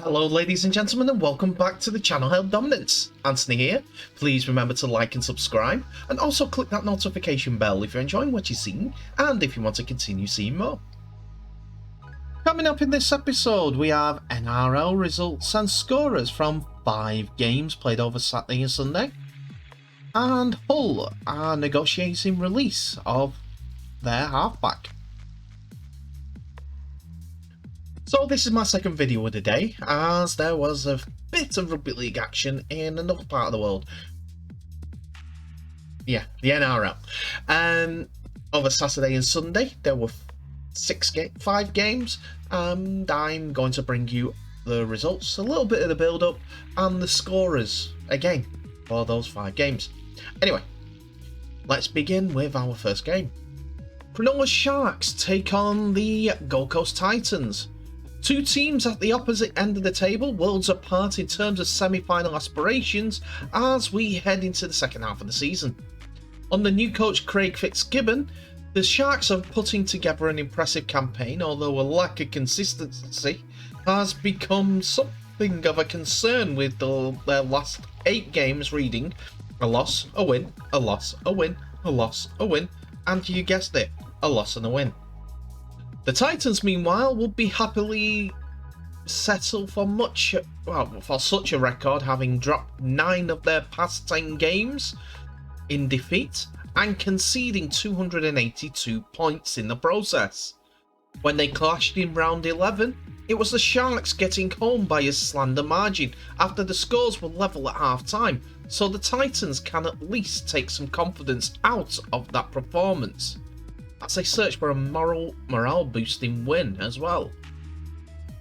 Hello ladies and gentlemen, and welcome back to the channel Hail Dominance. Anthony here. Please remember to like and subscribe, and also click that notification bell if you're enjoying what you're seeing and if you want to continue seeing more. Coming up in this episode, we have NRL results and scorers from 5 games played over Saturday and Sunday, and Hull are negotiating release of their halfback. So this is my second video of the day, as there was a bit of rugby league action in another part of the world. Yeah, the NRL. Over Saturday and Sunday, there were 5 games, and I'm going to bring you the results, a little bit of the build-up, and the scorers, again, for those 5 games. Anyway, let's begin with our first game. Cronulla Sharks take on the Gold Coast Titans. 2 teams at the opposite end of the table, worlds apart in terms of semi-final aspirations as we head into the second half of the season. Under new coach Craig Fitzgibbon, the Sharks are putting together an impressive campaign, although a lack of consistency has become something of a concern with their last 8 games reading a loss, a win, a loss, a win, a loss, a win, and you guessed it, a loss and a win. The Titans, meanwhile, would be happily settle for such a record, having dropped 9 of their past 10 games in defeat and conceding 282 points in the process. When they clashed in round 11, it was the Sharks getting home by a slender margin after the scores were level at half-time, so the Titans can at least take some confidence out of that performance as they search for a morale-boosting win as well.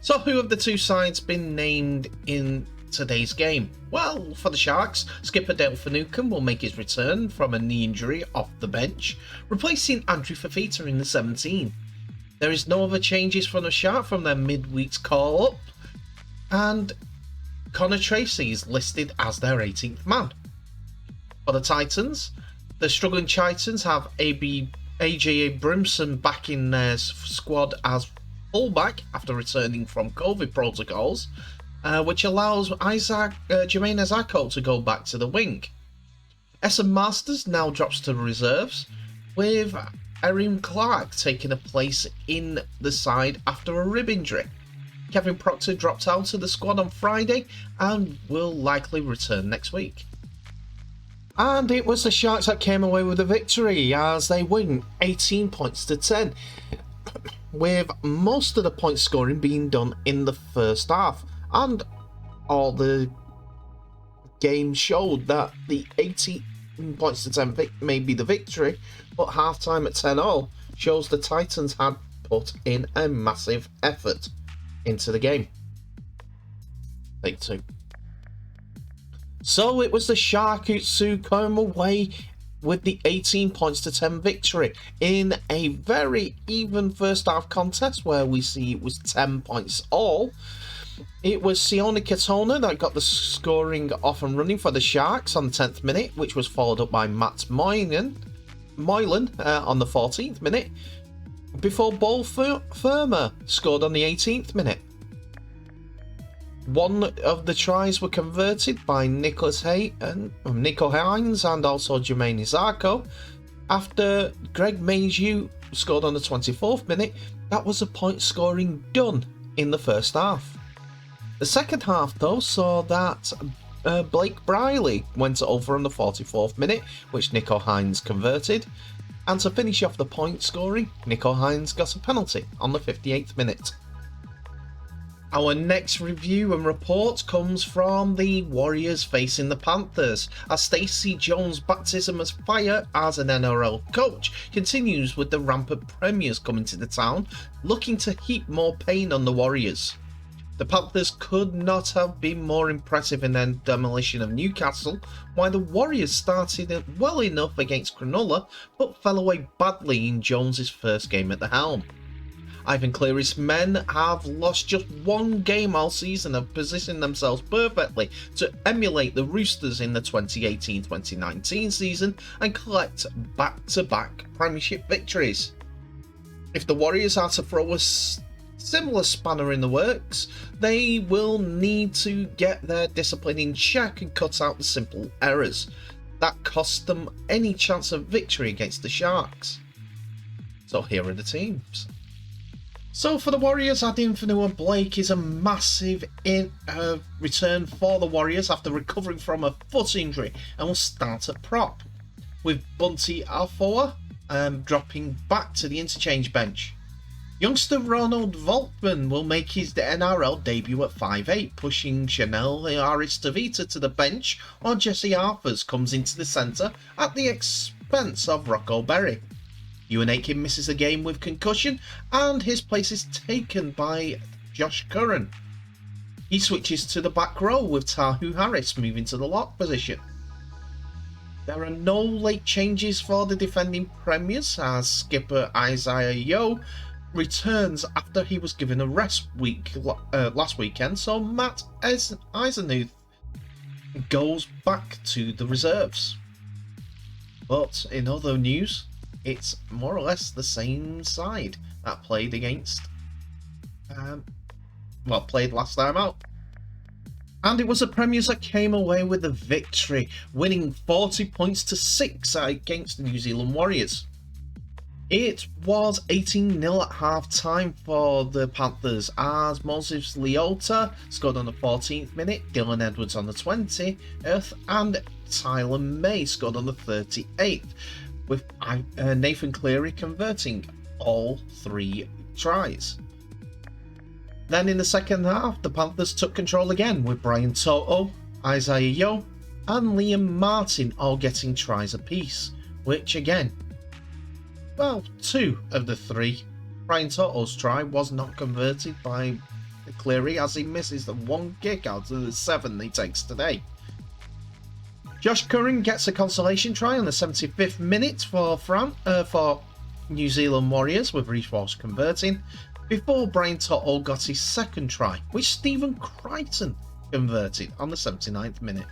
So who have the 2 sides been named in today's game? Well, for the Sharks, skipper Dale Finucane will make his return from a knee injury off the bench, replacing Andrew Fafita in the 17. There is no other changes from the Sharks from their midweek's call-up, and Connor Tracy is listed as their 18th man. For the Titans, the struggling Titans have AJ Brimson back in their squad as fullback after returning from COVID protocols, which allows Jermaine Azako to go back to the wing. Essen Masters now drops to reserves, with Erin Clark taking a place in the side after a rib injury. Kevin Proctor dropped out of the squad on Friday and will likely return next week. And it was the Sharks that came away with the victory as they win 18 points to 10, with most of the point scoring being done in the first half. And all the games showed that the 18 points to 10 may be the victory, but half-time at 10-0 shows the Titans had put in a massive effort into the game. Take 2. So it was the Sharks who came away with the 18 points to 10 victory in a very even first half contest where we see it was 10 points all. It was Sione Katona that got the scoring off and running for the Sharks on the 10th minute, which was followed up by Matt Moylan on the 14th minute, before Bol Firma scored on the 18th minute. One of the tries were converted by Nico Hines and also Jermaine Azako. After Greg Mayhew scored on the 24th minute, that was a point scoring done in the first half. The second half, though, saw that Blake Briley went over on the 44th minute, which Nico Hines converted. And to finish off the point scoring, Nico Hines got a penalty on the 58th minute. Our next review and report comes from the Warriors facing the Panthers, as Stacey Jones' baptism as fire as an NRL coach continues with the rampant premiers coming to the town, looking to heap more pain on the Warriors. The Panthers could not have been more impressive in their demolition of Newcastle, while the Warriors started well enough against Cronulla, but fell away badly in Jones' first game at the helm. Ivan Cleary's men have lost just 1 game all season and positioned themselves perfectly to emulate the Roosters in the 2018-2019 season and collect back-to-back premiership victories. If the Warriors are to throw a similar spanner in the works. They will need to get their discipline in check and cut out the simple errors that cost them any chance of victory against the Sharks. So here are the teams. So for the Warriors, adding Fanua Blake is a massive return for the Warriors after recovering from a foot injury and will start at prop, with Bunty Afoa dropping back to the interchange bench. Youngster Ronald Volkman will make his NRL debut at 5'8", pushing Chanel Aristavita to the bench, while Jesse Arthurs comes into the centre at the expense of Rocco Berry. Ewan Aitken misses a game with concussion, and his place is taken by Josh Curran. He switches to the back row with Tahu Harris moving to the lock position. There are no late changes for the defending premiers, as skipper Isaiah Yeo returns after he was given a rest week last weekend, so Matt Eisenuth goes back to the reserves. But in other news, it's more or less the same side that played against, played last time out. And it was the Premiers that came away with the victory, winning 40 points to 6 against the New Zealand Warriors. It was 18-0 at half-time for the Panthers, as Moses Leota scored on the 14th minute, Dylan Edwards on the 20th, and Tyler May scored on the 38th, with Nathan Cleary converting all 3 tries. Then in the second half, the Panthers took control again, with Brian Toto, Isaiah Yeo, and Liam Martin all getting tries apiece, which again, 2 of the 3. Brian Toto's try was not converted by Cleary, as he misses the 1 kick out of the 7 he takes today. Josh Curran gets a consolation try on the 75th minute for New Zealand Warriors, with Reece Walsh converting, before Brian Toto got his second try, which Stephen Crichton converted on the 79th minute.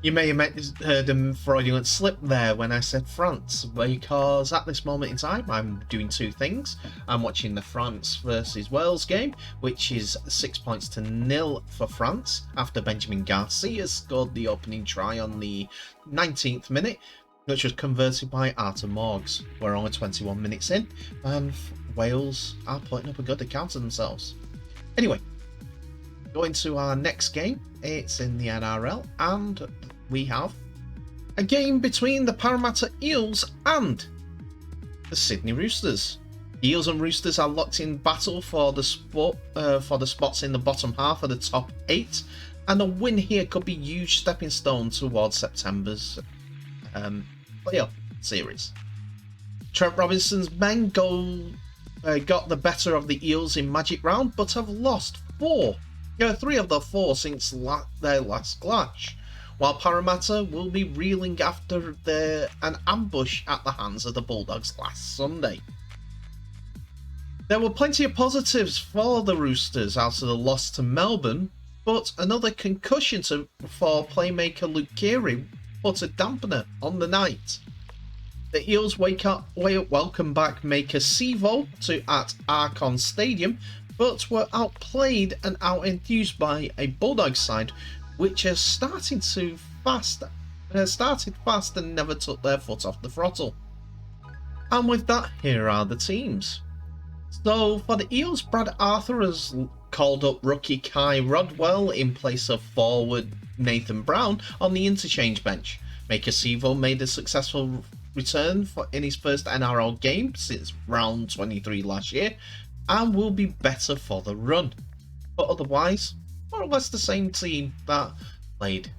You may have heard a fraudulent slip there when I said France, because at this moment in time I'm doing 2 things. I'm watching the France versus Wales game, which is 6 points to 0 for France, after Benjamin Garcia scored the opening try on the 19th minute, which was converted by Arthur Morgs. We're only 21 minutes in, and Wales are putting up a good account of themselves. Anyway, going to our next game, it's in the NRL, and we have a game between the Parramatta Eels and the Sydney Roosters. Eels and Roosters are locked in battle for the spots in the bottom half of the top 8, and a win here could be a huge stepping stone towards September's playoff series. Trent Robinson's men got the better of the Eels in Magic Round, but have lost 3 of the 4 since their last clash, while Parramatta will be reeling after an ambush at the hands of the Bulldogs last Sunday. There were plenty of positives for the Roosters out of the loss to Melbourne, but another concussion for playmaker Luke Keary put a dampener on the night. The Eels welcome back maker Sevo at Arcon Stadium, but were outplayed and out-enthused by a Bulldogs side which has started fast and never took their foot off the throttle. And with that, here are the teams. So for the Eels, Brad Arthur has called up rookie Kai Rodwell in place of forward Nathan Brown on the interchange bench. Maker Sevo made a successful return in his first NRL game since round 23 last year, and will be better for the run. But otherwise, more or less the same team that played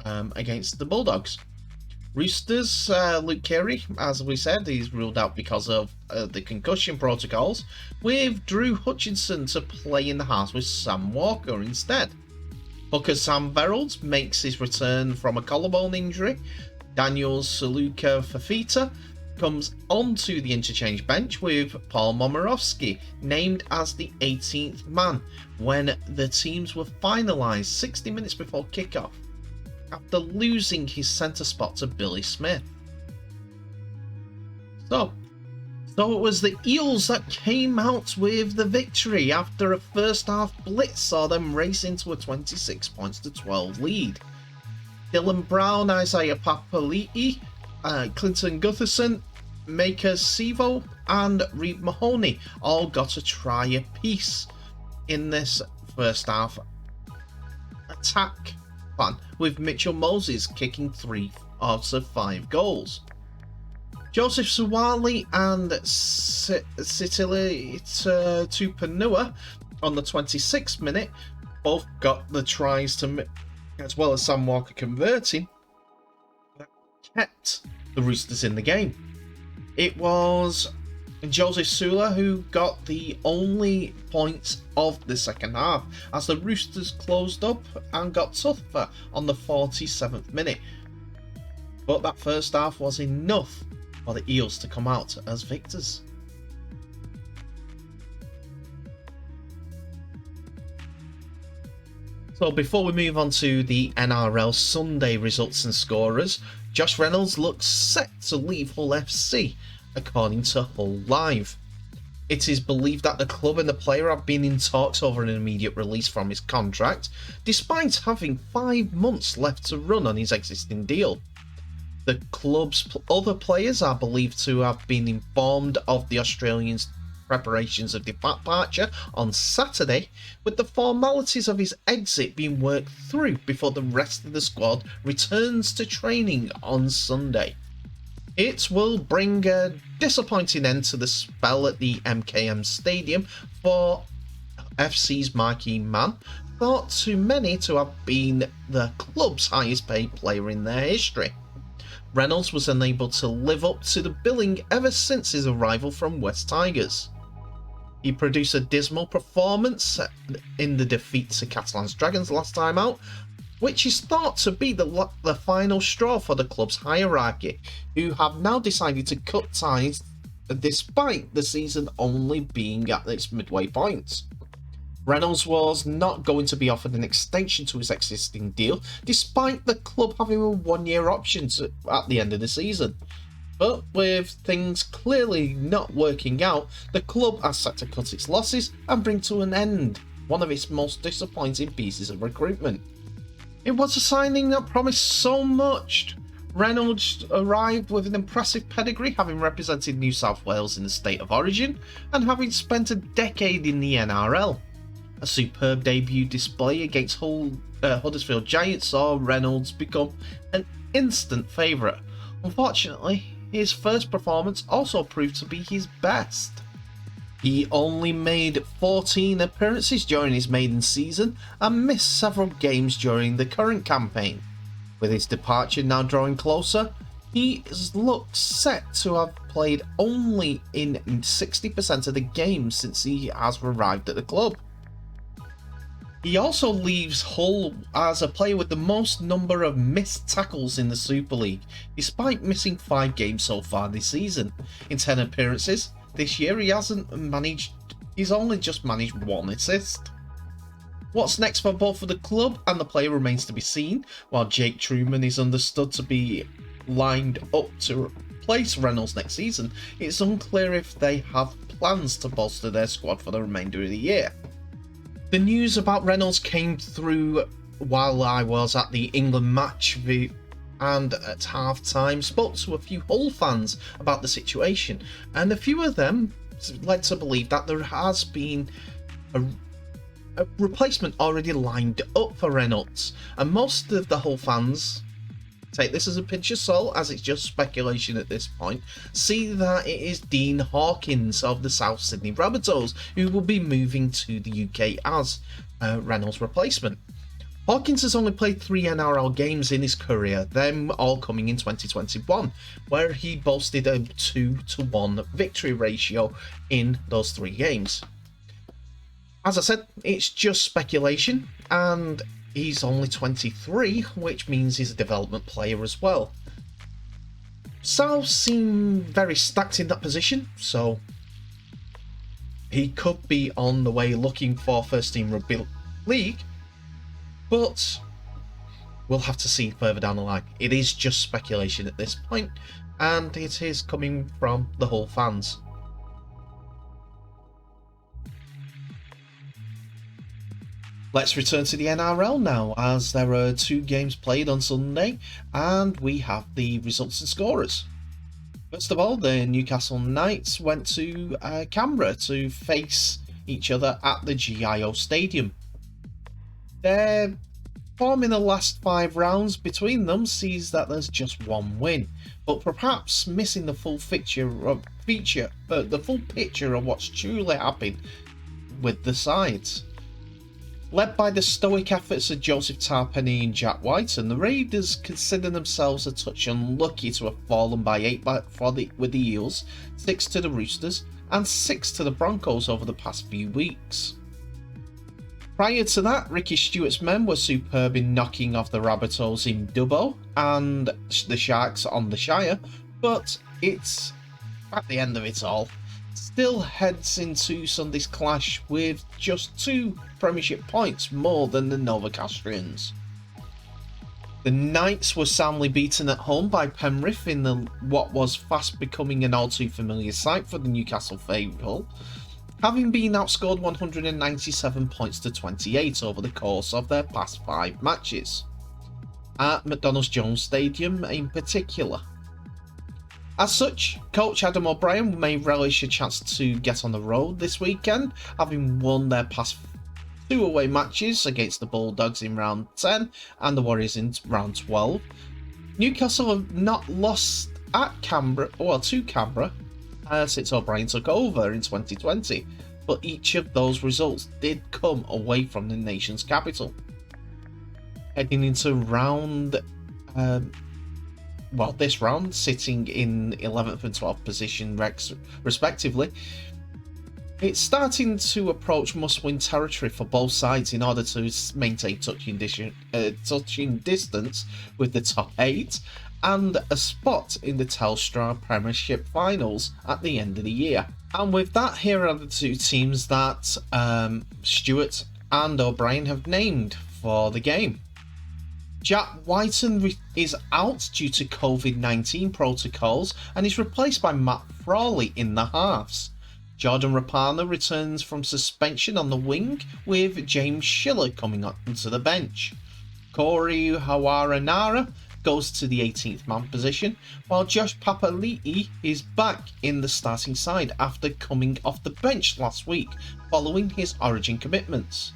against the Bulldogs. Roosters, Luke Keary, as we said, he's ruled out because of the concussion protocols, with Drew Hutchinson to play in the halves with Sam Walker instead. Hooker Sam Reynolds makes his return from a collarbone injury. Daniel Saluka Fafita comes onto the interchange bench, with Paul Momorowski named as the 18th man when the teams were finalised 60 minutes before kickoff, after losing his centre spot to Billy Smith. So, So it was the Eels that came out with the victory after a first half blitz saw them race into a 26 points to 12 lead. Dylan Brown, Isaiah Papali'i, Clinton Gutherson, Maker Sevo and Reed Mahoney all got a try apiece in this first half attack plan, with Mitchell Moses kicking 3 out of 5 goals. Joseph Suwali and Sitili Tupanua on the 26th minute both got the tries to, as well as Sam Walker converting, that kept the Roosters in the game. It was Joseph Sula who got the only points of the second half, as the Roosters closed up and got tougher on the 47th minute. But that first half was enough for the Eels to come out as victors. So before we move on to the NRL Sunday results and scorers, Josh Reynolds looks set to leave Hull FC, according to Hull Live. It is believed that the club and the player have been in talks over an immediate release from his contract, despite having 5 months left to run on his existing deal. The club's other players are believed to have been informed of the Australian's preparations of departure on Saturday, with the formalities of his exit being worked through before the rest of the squad returns to training on Sunday. It will bring a disappointing end to the spell at the MKM Stadium for FC's marquee man, thought to many to have been the club's highest paid player in their history. Reynolds was unable to live up to the billing ever since his arrival from West Tigers. He produced a dismal performance in the defeat to Catalan's Dragons last time out, which is thought to be the final straw for the club's hierarchy, who have now decided to cut ties despite the season only being at its midway point. Reynolds was not going to be offered an extension to his existing deal, despite the club having a 1-year option at the end of the season. But with things clearly not working out, the club has set to cut its losses and bring to an end one of its most disappointing pieces of recruitment. It was a signing that promised so much. Reynolds arrived with an impressive pedigree, having represented New South Wales in the state of origin and having spent a decade in the NRL. A superb debut display against Huddersfield Giants saw Reynolds become an instant favourite. Unfortunately, his first performance also proved to be his best. He only made 14 appearances during his maiden season and missed several games during the current campaign. With his departure now drawing closer, he looks set to have played only in 60% of the games since he has arrived at the club. He also leaves Hull as a player with the most number of missed tackles in the Super League, despite missing 5 games so far this season. In 10 appearances this year, he's only just managed 1 assist. What's next for both of the club and the player remains to be seen. While Jake Truman is understood to be lined up to replace Reynolds next season, it's unclear if they have plans to bolster their squad for the remainder of the year. The news about Reynolds came through while I was at the England match and at half-time spoke to a few Hull fans about the situation, and a few of them led to believe that there has been a replacement already lined up for Reynolds, and most of the Hull fans, take this as a pinch of salt as it's just speculation at this point, see that it is Dean Hawkins of the South Sydney Rabbitohs who will be moving to the UK as Reynolds' replacement. Hawkins has only played 3 NRL games in his career, them all coming in 2021, where he boasted a 2-1 victory ratio in those 3 games. As I said, it's just speculation, and he's only 23, which means he's a development player as well. South seem very stacked in that position, so he could be on the way looking for first team rugby league, but we'll have to see further down the line. It is just speculation at this point, and it is coming from the Hull fans. Let's return to the NRL now, as there are 2 games played on Sunday, and we have the results and scorers. First of all, the Newcastle Knights went to Canberra to face each other at the GIO Stadium. Their form in the last 5 rounds between them sees that there's just 1 win, but perhaps missing the full picture of what's truly happened with the sides. Led by the stoic efforts of Joseph Tarpenny and Jack Whiten, the Raiders consider themselves a touch unlucky to have fallen by 8 with the Eels, 6 to the Roosters, and 6 to the Broncos over the past few weeks. Prior to that, Ricky Stuart's men were superb in knocking off the Rabbitohs in Dubbo and the Sharks on the Shire, but it's, at the end of it all, still heads into Sunday's clash with just 2 premiership points more than the Novocastrians. The Knights were soundly beaten at home by Penrith in what was fast becoming an all too familiar sight for the Newcastle faithful, having been outscored 197 points to 28 over the course of their past 5 matches, at McDonald's Jones Stadium in particular. As such, coach Adam O'Brien may relish a chance to get on the road this weekend, having won their past 2 away matches against the Bulldogs in round 10 and the Warriors in round 12. Newcastle have not lost to Canberra since O'Brien took over in 2020, but each of those results did come away from the nation's capital. Heading into this round, sitting in 11th and 12th position respectively, it's starting to approach must-win territory for both sides in order to maintain touching distance with the top 8 and a spot in the Telstra Premiership Finals at the end of the year. And with that, here are the 2 teams that Stuart and O'Brien have named for the game. Jack Whiten is out due to COVID-19 protocols and is replaced by Matt Frawley in the halves. Jordan Rapana returns from suspension on the wing, with James Schiller coming onto the bench. Corey Hawaranara goes to the 18th man position, while Josh Papali'i is back in the starting side after coming off the bench last week following his Origin commitments.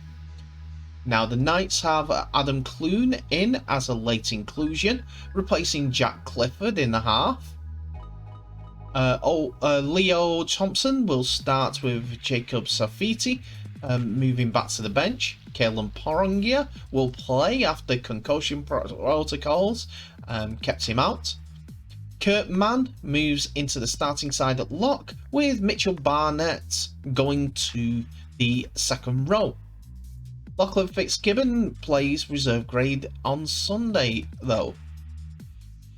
Now the Knights have Adam Clune in as a late inclusion, replacing Jack Clifford in the half. Leo Thompson will start with Jacob Safiti, moving back to the bench. Kalen Porongia will play after concussion protocols kept him out. Kurt Mann moves into the starting side at lock, with Mitchell Barnett going to the second row. Lachlan Fitzgibbon plays reserve grade on Sunday, though.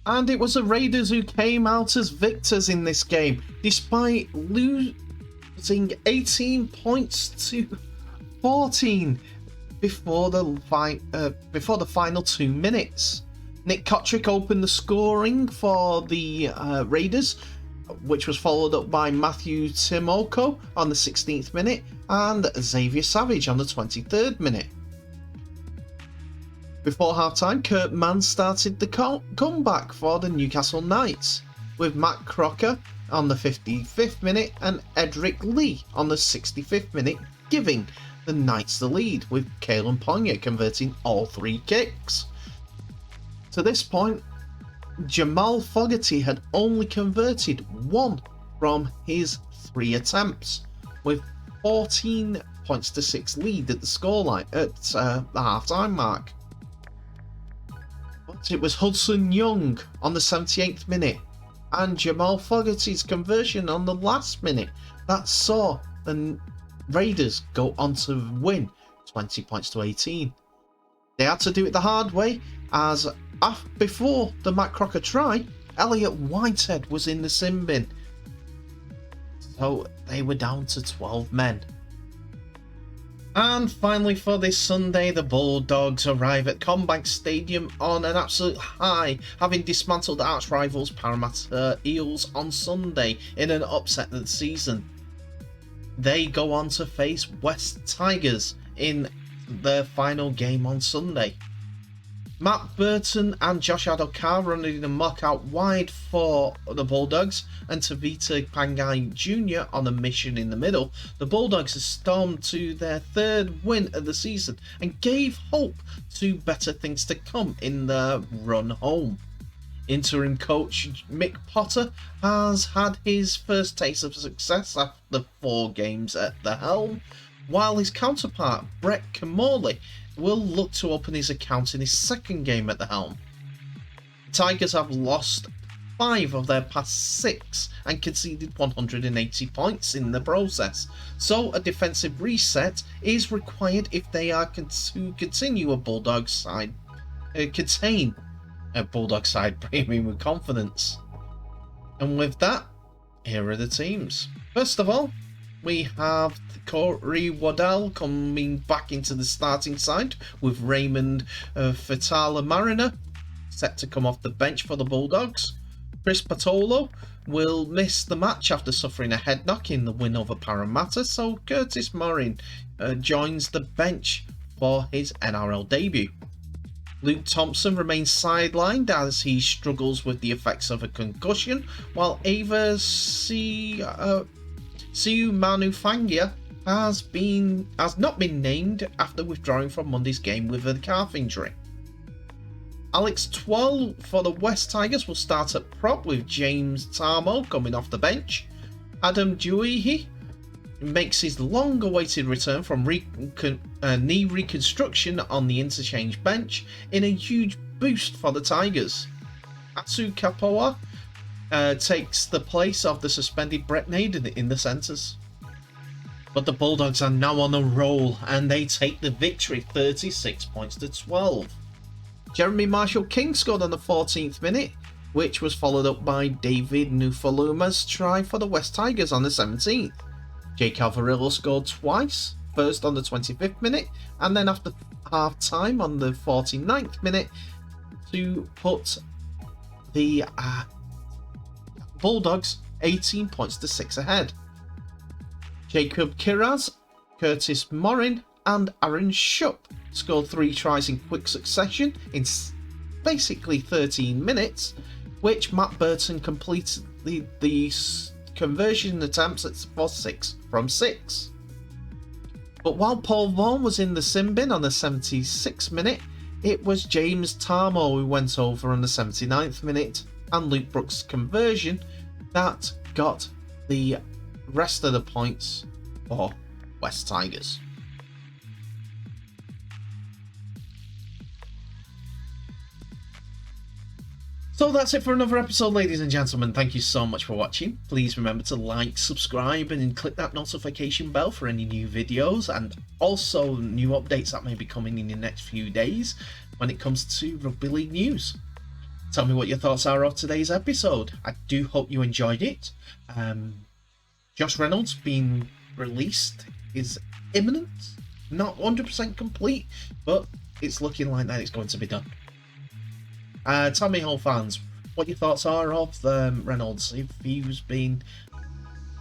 And it was the Raiders who came out as victors in this game, despite losing 18 points to 14 before the final 2 minutes. Nick Kotrick opened the scoring for the Raiders, which was followed up by Matthew Timoko on the 16th minute and Xavier Savage on the 23rd minute. Before half-time, Kurt Mann started the comeback for the Newcastle Knights, with Matt Crocker on the 55th minute and Edric Lee on the 65th minute, giving the Knights the lead, with Kalen Ponya converting all 3 kicks. To this point, Jamal Fogarty had only converted 1 from his 3 attempts, with 14 points to 6 lead at the scoreline at the half-time mark. But it was Hudson Young on the 78th minute and Jamal Fogarty's conversion on the last minute that saw the Raiders go on to win 20 points to 18. They had to do it the hard way, as before the Matt Crocker try, Elliot Whitehead was in the sin bin. So they were down to 12 men. And finally for this Sunday, the Bulldogs arrive at Combank Stadium on an absolute high, having dismantled arch rivals Parramatta Eels on Sunday in an upset of the season. They go on to face West Tigers in their final game on Sunday. Matt Burton and Josh Adokar running the muck out wide for the Bulldogs, and Tavita Pangai Jr. on a mission in the middle. The Bulldogs have stormed to their third win of the season and gave hope to better things to come in their run home. Interim coach Mick Potter has had his first taste of success after 4 games at the helm, while his counterpart Brett Kamali will look to open his account in his second game at the helm. The Tigers have lost 5 of their past 6 and conceded 180 points in the process, so a defensive reset is required if they are to continue a Bulldog side, contain a Bulldog side premium with confidence. And with that, here are the teams. First of all, we have Corey Waddell coming back into the starting side with Raymond Fatala Mariner set to come off the bench for the Bulldogs. Chris Patolo will miss the match after suffering a head knock in the win over Parramatta, so Curtis Morin joins the bench for his NRL debut. Luke Thompson remains sidelined as he struggles with the effects of a concussion, while Ava Siu Manufangia has not been named after withdrawing from Monday's game with a calf injury. Alex Twell for the West Tigers will start at prop with James Tarmo coming off the bench. Adam Duihi makes his long-awaited return from knee reconstruction on the interchange bench in a huge boost for the Tigers. Atsu Kapoa takes the place of the suspended Brett Naden in the centres. But the Bulldogs are now on a roll and they take the victory 36 points to 12. Jeremy Marshall-King scored on the 14th minute, which was followed up by David Nufaluma's try for the West Tigers on the 17th. Jake Alvarillo scored twice, first on the 25th minute and then after half time on the 49th minute to put the Bulldogs 18 points to 6 ahead. Jacob Kiraz, Curtis Morin and Aaron Shupp scored 3 tries in quick succession in basically 13 minutes, which Matt Burton completed the conversion attempts for 6 from 6. But while Paul Vaughan was in the sin bin on the 76th minute, it was James Tarmo who went over on the 79th minute and Luke Brooks' conversion that got the rest of the points for West Tigers. So that's it for another episode, ladies and gentlemen. Thank you so much for watching. Please remember to like, subscribe and click that notification bell for any new videos and also new updates that may be coming in the next few days when it comes to rugby league news. Tell me what your thoughts are of today's episode. I do hope you enjoyed it. Josh Reynolds being released is imminent. Not 100% complete, but it's looking like that it's going to be done. Tell me, Hull fans, what your thoughts are of Reynolds, if he's been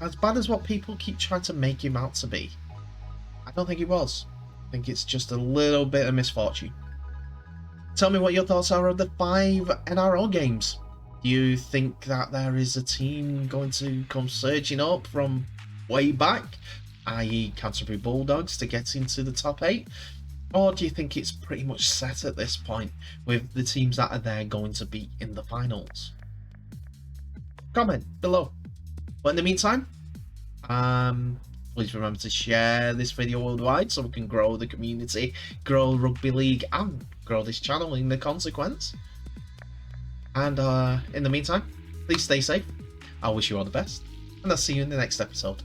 as bad as what people keep trying to make him out to be. I don't think he was. I think it's just a little bit of misfortune. Tell me what your thoughts are of the 5 NRL games. Do you think that there is a team going to come surging up from way back, i.e. Canterbury Bulldogs, to get into the top 8? Or do you think it's pretty much set at this point with the teams that are there going to be in the finals? Comment below. But in the meantime, please remember to share this video worldwide so we can grow the community, grow rugby league and grow this channel in the consequence. And in the meantime, please stay safe. I wish you all the best and I'll see you in the next episode.